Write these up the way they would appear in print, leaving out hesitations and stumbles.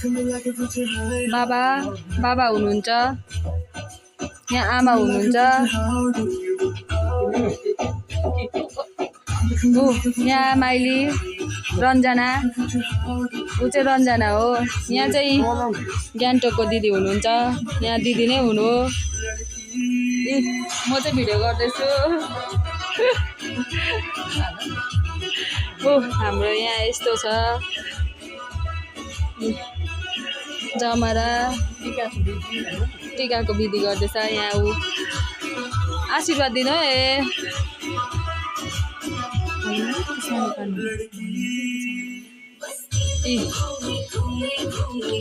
बाबा बाबा हुनुहुन्छ, यहाँ आमा हुनुहुन्छ, यहाँ माइली रञ्जना, ऊ चाहिँ रञ्जना हो। यहाँ चाहिँ गान्तोकको दिदी हुनुहुन्छ, यहाँ दिदी नै हुनु हो। म चाहिँ भिडियो गर्दैछु। हाम्रो यहाँ यस्तो छ जमरा, टिकाको विधि गर्दैछ यहाँ। ऊ आशीर्वाद दिनु है।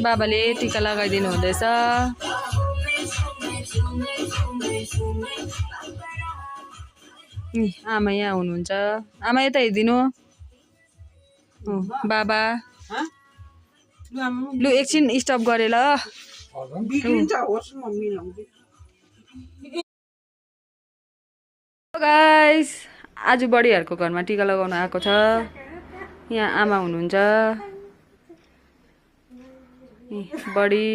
बाबाले टिका लगाइदिनु हुँदैछ। आमा यहाँ हुनुहुन्छ, आमा यता हेरिदिनु। बाबा लु एकछिन स्टप गरे ल। गाइस आज बडीहरूको घरमा टिका लगाउन आएको छ। यहाँ आमा हुनुहुन्छ, बडी